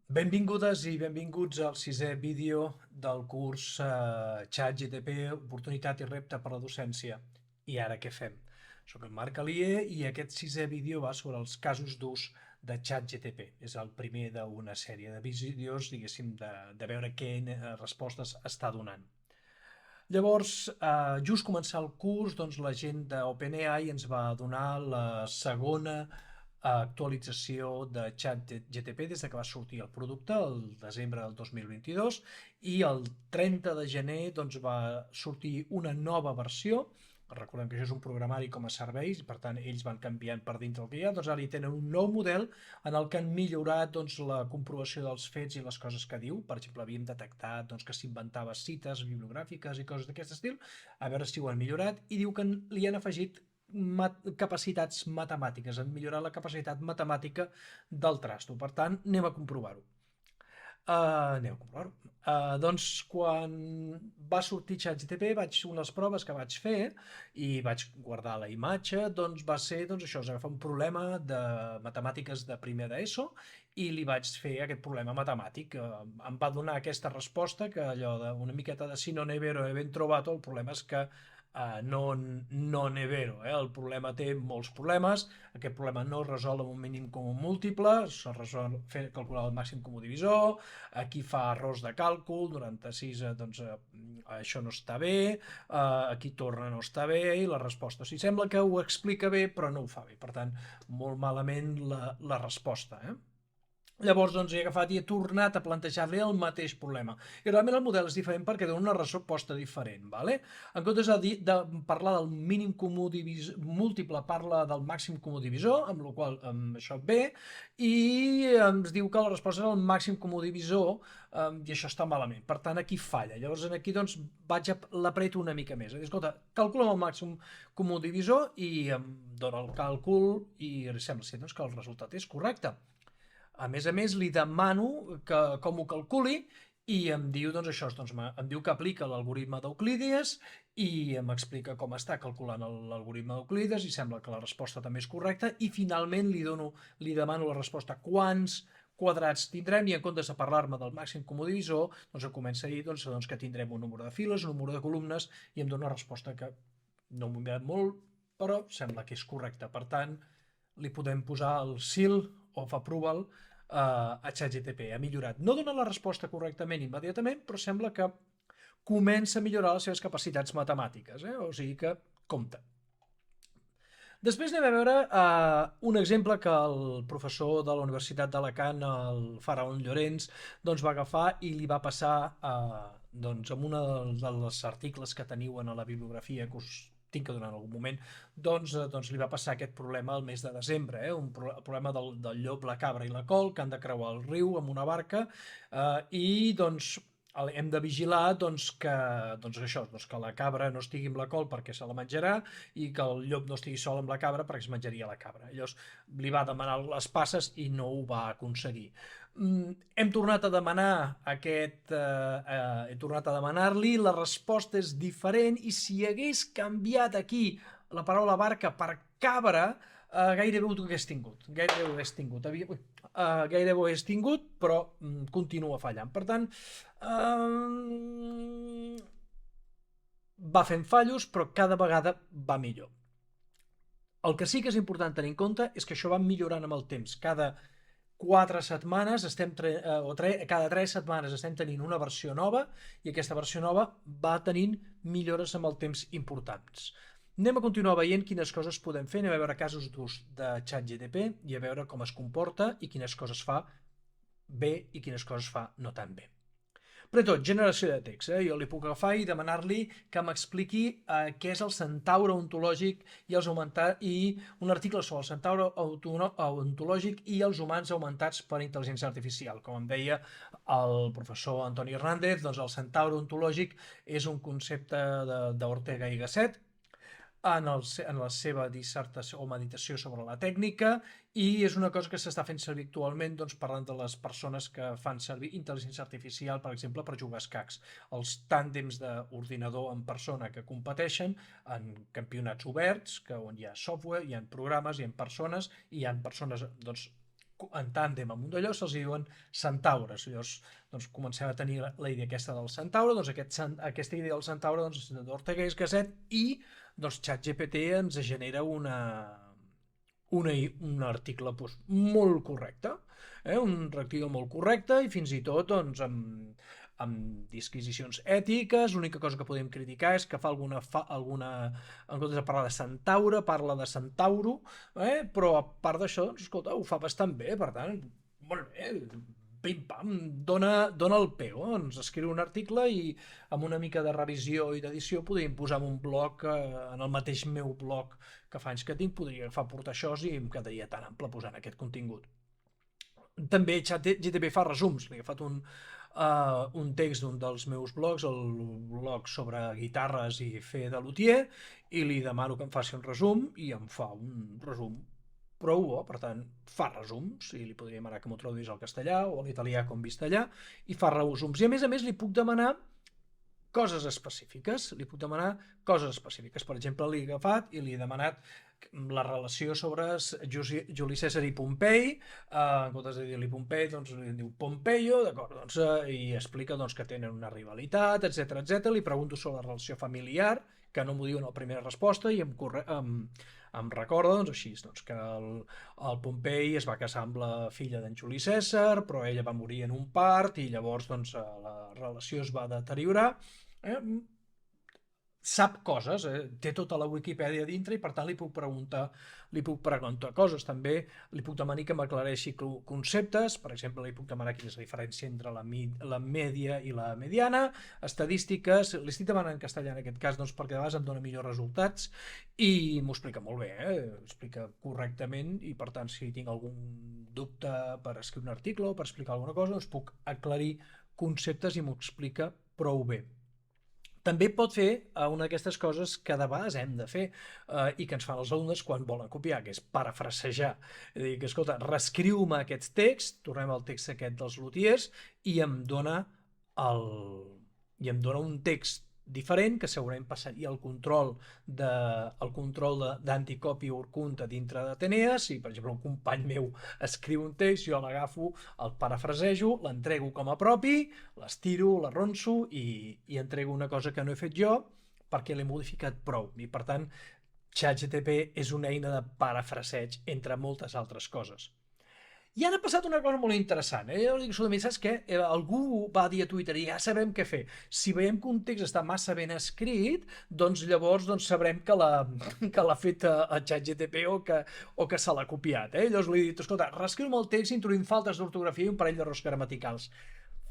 Benvingudes i benvinguts al sisè vídeo del curs ChatGTP, oportunitat i repte per a la docència. I ara què fem? Soc en Marc Alier i aquest sisè vídeo va sobre els casos d'ús de ChatGTP. És el primer d'una sèrie de vídeos, diguéssim, de veure què respostes està donant. Llavors, just començar el curs, doncs la gent d'OpenAI ens va donar la segona actualització de ChatGTP des de que va sortir el producte, el desembre del 2022, i el 30 de gener doncs, va sortir una nova versió. Recordem que això és un programari com a serveis, i per tant ells van canviant per dintre el que hi ha, doncs ara hi tenen un nou model en el que han millorat doncs, la comprovació dels fets i les coses que diu. Per exemple, havíem detectat doncs, que s'inventava cites bibliogràfiques i coses d'aquest estil, a veure si ho han millorat, i diu que li han afegit capacitats matemàtiques, han millorat la capacitat matemàtica del trasto. Per tant, anem a comprovar-ho. Anem a comprovar-ho. Doncs quan va sortir ChatGTP, unes proves que vaig fer i vaig guardar la imatge, doncs va ser això, agafar un problema de matemàtiques de primer d'ESO i li vaig fer aquest problema matemàtic. Em va donar aquesta resposta que allò d'una miqueta de si non è vero e ben trovato, el problema és que no è vero. El problema té molts problemes, aquest problema no es resol amb un mínim comú múltiple, es resol fent calcular el màxim comú divisor, aquí fa errors de càlcul, 96 doncs això no està bé, aquí torna no està bé, i la resposta, o sigui, sembla que ho explica bé però no ho fa bé, per tant, molt malament la resposta. Llavors doncs, he agafat i he tornat a plantejar-li el mateix problema. I realment el model és diferent perquè dona una resposta diferent. Vale? En comptes de parlar del mínim comú múltiple, parla del màxim comú divisor, amb la qual això ve, i ens diu que la resposta és el màxim comú divisor, i això està malament. Per tant, aquí falla. Llavors aquí doncs, l'apreto una mica més. Escolta, calcula'm el màxim comú divisor i em dona el càlcul i sembla ser doncs, que el resultat és correcte. A més, li demano com ho calculi i em diu doncs, això, doncs, em diu que aplica l'algoritme d'Euclides i m'explica com està calculant l'algoritme d'Euclides i sembla que la resposta també és correcta i finalment li demano la resposta quants quadrats tindrem i en comptes de parlar-me del màxim comú divisor doncs em comença a dir que tindrem un número de files, un número de columnes i em dona una resposta que no m'ho he mirat molt però sembla que és correcta. Per tant, li podem posar el seal of approval a ChatGTP. Ha millorat. No dona la resposta correctament immediatament, però sembla que comença a millorar les seves capacitats matemàtiques. O sigui que compta. Després anem a veure un exemple que el professor de la Universitat d'Alacant, el Faraón Llorenç, doncs va agafar i li va passar doncs, amb un dels articles que teniu en la bibliografia que us tinc que donar en algun moment, doncs li va passar aquest problema al mes de desembre, el problema del llop, la cabra i la col, que han de creuar el riu amb una barca, i doncs hem de vigilar que la cabra no estigui amb la col perquè se la menjarà i que el llop no estigui sol amb la cabra perquè es menjaria la cabra. Llavors li va demanar les passes i no ho va aconseguir. Hem tornat a demanar he tornat a demanar-li, la resposta és diferent i si hagués canviat aquí la paraula barca per cabra, gairebé ho hagués tingut. Gairebé ho hagués tingut, però continua fallant. Per tant, va fent fallos, però cada vegada va millor. El que sí que és important tenir en compte és que això va millorant amb el temps. Cada 4 setmanes cada 3 setmanes estem tenint una versió nova i aquesta versió nova va tenint millores amb el temps importants. Anem a continuar veient quines coses podem fer, anem a veure casos d'ús de ChatGTP i a veure com es comporta i quines coses fa bé i quines coses fa no tan bé. Primer tot, generació de text. Jo li puc agafar i demanar-li que m'expliqui què és el centaure ontològic i un article sobre el centaure ontològic i els humans augmentats per intel·ligència artificial. Com em deia el professor Antoni Hernández, doncs el centaure ontològic és un concepte d'Ortega i Gasset, en la seva dissertació o meditació sobre la tècnica i és una cosa que s'està fent servir actualment parlant de les persones que fan servir intel·ligència artificial, per exemple, per jugar a escacs. Els tàndems d'ordinador en persona que competeixen en campionats oberts, on hi ha software, hi ha programes, hi ha persones i hi ha persones en tàndem amb un d'allò se'ls diuen centaures. Llavors, doncs, comencem a tenir la idea aquesta del centaure, doncs aquesta idea del centaure doncs, és d'Ortega i Gasset i doncs, ChatGPT ens genera un article doncs, molt correcte, un article molt correcte i fins i tot doncs, amb disquisicions ètiques. L'única cosa que podem criticar és que fa alguna en comptes de parlar de centaure, parla de centauro, però a part d'això, doncs, escolta, ho fa bastant bé, per tant, molt bé, pim-pam, dona el pego, ens escriu un article i amb una mica de revisió i d'edició podríem posar en un blog, en el mateix meu blog que fa anys que tinc, podria agafar portar això i em quedaria tan ample posant aquest contingut. També ChatGPT fa resums, li he agafat un text d'un dels meus blogs, el blog sobre guitarres i fer de luthier, i li demano que em faci un resum i em fa un resum prou bo, per tant, fa resums, i li podria demanar que m'ho traduís al castellà o a l'italià com vist allà, i fa resums. I a més li puc demanar coses específiques. Per exemple, l'he agafat i li he demanat la relació sobre Juli Cèsar i Pompei, en comptes de dir-li Pompei, doncs li diu Pompeio, d'acord, doncs, i explica doncs, que tenen una rivalitat, etc. Li pregunto sobre la relació familiar, que no m'ho diu en la primera resposta, i em recorda doncs, així, doncs, que el Pompei es va casar amb la filla d'en Juli Cèsar, però ella va morir en un part i llavors doncs, la relació es va deteriorar. Sap coses, té tota la Wikipedia dintre i per tant li puc preguntar coses. També li puc demanar que m'aclareixi conceptes, per exemple li puc demanar quina és la diferència entre la mèdia i la mediana, estadístiques, li estic demanant en castellà en aquest cas doncs, perquè de vegades em dona millors resultats i m'ho explica molt bé, explica correctament i per tant si tinc algun dubte per escriure un article o per explicar alguna cosa doncs puc aclarir conceptes i m'ho explica prou bé. També pot fer una d'aquestes coses que de vegades hem de fer i que ens fan els alumnes quan volen copiar, que és parafrasejar. És a dir, que escolta, reescriu-me aquest text, tornem al text aquest dels luthiers, i em dona un text diferent que segurament passaria el control d'anticopi Urkunt a dintre d'Ateneas. Si per exemple un company meu escriu un text, jo l'agafo, el parafrasejo, l'entrego com a propi, l'estiro, l'arronso i entrego una cosa que no he fet jo perquè l'he modificat prou. I per tant ChatGPT és una eina de parafraseig entre moltes altres coses. I ara ha passat una cosa molt interessant. Jo dic, saps què? Algú va dir a Twitter, ja sabem què fer. Si veiem que un text està massa ben escrit, doncs llavors sabrem que l'ha fet a ChatGPT o que se l'ha copiat. Llavors li he dit, escolta, reescriu-me el text introduint faltes d'ortografia i un parell d'errors gramaticals.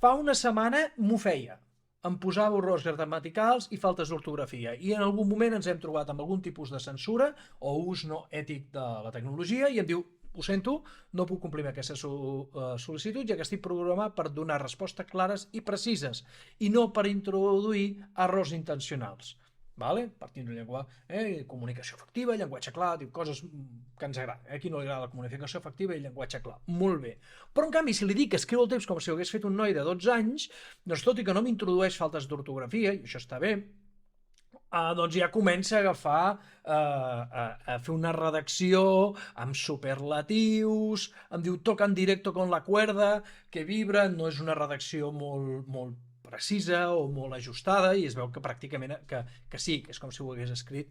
Fa una setmana m'ho feia. Em posava errors gramaticals i faltes d'ortografia. I en algun moment ens hem trobat amb algun tipus de censura o ús no ètic de la tecnologia i em diu, ho sento, no puc complir amb aquesta sol·licitud, ja que estic programat per donar respostes clares i precises i no per introduir errors intencionals. Partint d'un llenguatge, comunicació efectiva, llenguatge clar, diu coses que ens agraden. A qui no li agrada la comunicació efectiva i llenguatge clar? Molt bé. Però en canvi, si li dic que escriu el text com si ho hagués fet un noi de 12 anys, doncs tot i que no m'introdueix faltes d'ortografia, i això està bé, doncs ja comença a agafar, a fer una redacció amb superlatius, em diu toca en directo con la cuerda, que vibra, no és una redacció molt precisa o molt ajustada i es veu que pràcticament que sí, que és com si ho hagués escrit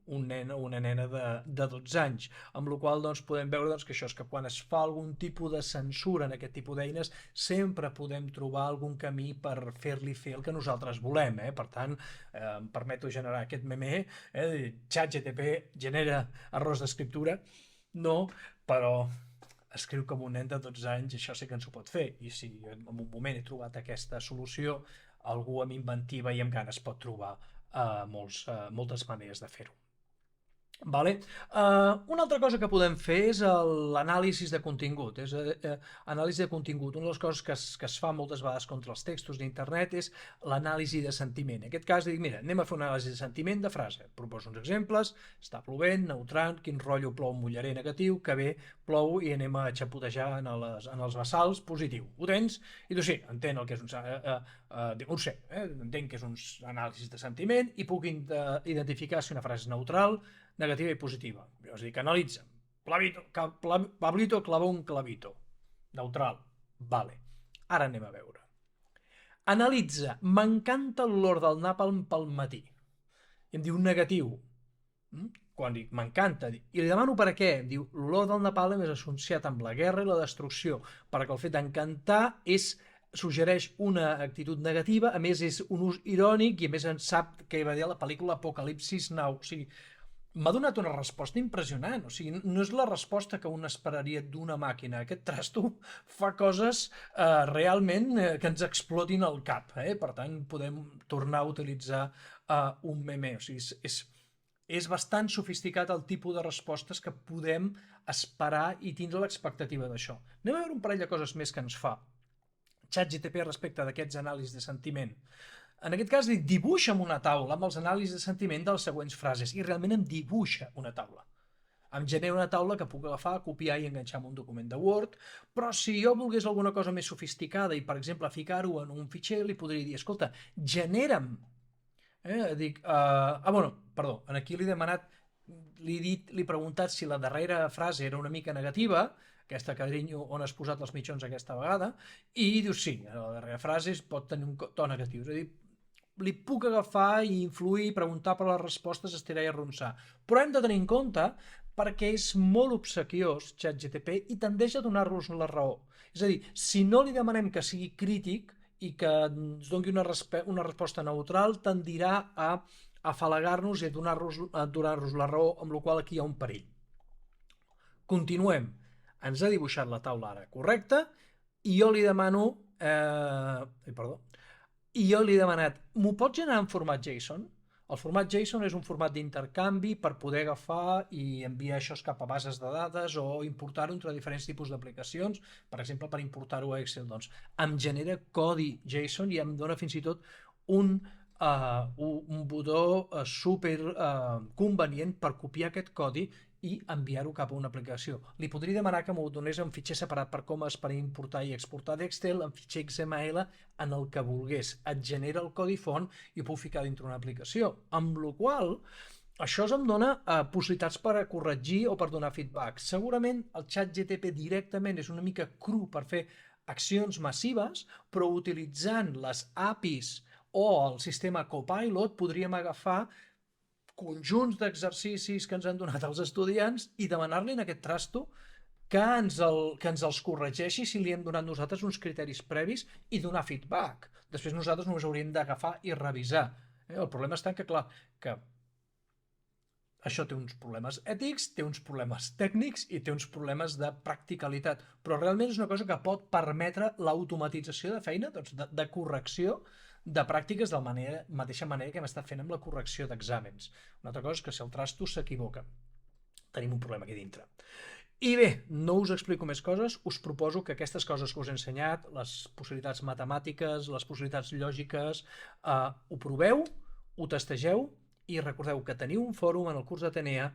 un nen o una nena de 12 anys, amb la qual cosa podem veure que això és que quan es fa algun tipus de censura en aquest tipus d'eines sempre podem trobar algun camí per fer-li fer el que nosaltres volem. Per tant, em permeto generar aquest meme, ChatGPT genera errors d'escriptura, no, però escriu com un nen de 12 anys, això sí que ens ho pot fer, i si en un moment he trobat aquesta solució, algú amb inventiva i amb ganes pot trobar moltes maneres de fer-ho. Una altra cosa que podem fer és l'anàlisi de contingut. Anàlisi de contingut. Una de les coses que es fa moltes vegades contra els textos d'internet és l'anàlisi de sentiment. En aquest cas dic, mira, anem a fer una anàlisi de sentiment de frase. Proposo uns exemples, està plovent, neutral, quin rotllo, plou, mullaré, negatiu, que bé, plou i anem a xapotejar en els bassals, positiu. Ho tens? I tu sí, entenc el que és entenc que és un anàlisi de sentiment i puc identificar si una frase és neutral, negativa i positiva. És a dir, que analitza. Pablito clavó un clavito. Neutral. Vale. Ara anem a veure. Analitza. M'encanta l'olor del nàpalm pel matí. I em diu negatiu. Quan dic m'encanta, i li demano per què, em diu l'olor del napalm és associat amb la guerra i la destrucció, perquè el fet d'encantar suggereix una actitud negativa, a més és un ús irònic i a més en sap que va dir a la pel·lícula Apocalipsis Now. O sigui, m'ha donat una resposta impressionant. O sigui, no és la resposta que un esperaria d'una màquina. Aquest trasto fa coses realment que ens explotin al cap. Per tant, podem tornar a utilitzar un meme. O sigui, és bastant sofisticat el tipus de respostes que podem esperar i tindre l'expectativa d'això. Anem a veure un parell de coses més que ens fa ChatGPT respecte d'aquests anàlisis de sentiment. En aquest cas, dibuixa'm una taula amb els anàlisis de sentiment de les següents frases i realment em dibuixa una taula. Em genera una taula que puc agafar, copiar i enganxar en un document de Word, però si jo volgués alguna cosa més sofisticada i, per exemple, ficar-ho en un fitxer, li podria dir, escolta, genera'm. Perdó, aquí li he demanat, li he preguntat si la darrera frase era una mica negativa, aquesta carinyo on has posat els mitjons aquesta vegada, i diu sí, la darrera frase pot tenir un to negatiu. És a dir, li puc agafar i influir, preguntar per les respostes, estirar i arronsar. Però hem de tenir en compte perquè és molt obsequiós ChatGPT i tendeix a donar-nos la raó. És a dir, si no li demanem que sigui crític i que ens doni una resposta neutral, tendirà a afalagar-nos i a donar-nos la raó, amb la qual aquí hi ha un perill. Continuem. Ens ha dibuixat la taula ara correcta i jo li demano... I jo li he demanat, m'ho pots generar en format JSON? El format JSON és un format d'intercanvi per poder agafar i enviar això cap a bases de dades o importar-ho entre diferents tipus d'aplicacions, per exemple, per importar-ho a Excel. Doncs em genera codi JSON i em dona fins i tot un botó super convenient per copiar aquest codi i enviar-ho cap a una aplicació. Li podria demanar que m'ho donés en fitxer separat per importar i exportar d'Excel, en fitxer XML, en el que volgués. Et genera el codi font i ho puc ficar dintre una aplicació. Amb la qual això em dona possibilitats per a corregir o per donar feedback. Segurament el ChatGPT directament és una mica cru per fer accions massives, però utilitzant les APIs o el sistema Copilot podríem agafar conjunts d'exercicis que ens han donat els estudiants i demanar-li en aquest trasto que ens els corregeixi si li hem donat nosaltres uns criteris previs i donar feedback. Després nosaltres només hauríem d'agafar i revisar. El problema està que, clar, que això té uns problemes ètics, té uns problemes tècnics i té uns problemes de practicalitat, però realment és una cosa que pot permetre l'automatització de feina, doncs de correcció de pràctiques de la mateixa manera que hem estat fent amb la correcció d'exàmens. Una altra cosa és que si el trasto s'equivoca, tenim un problema aquí dintre. I bé, no us explico més coses, us proposo que aquestes coses que us he ensenyat, les possibilitats matemàtiques, les possibilitats lògiques, ho proveu, ho testegeu i recordeu que teniu un fòrum en el curs d'Atenea,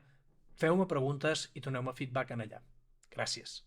feu-me preguntes i doneu-me feedback en allà. Gràcies.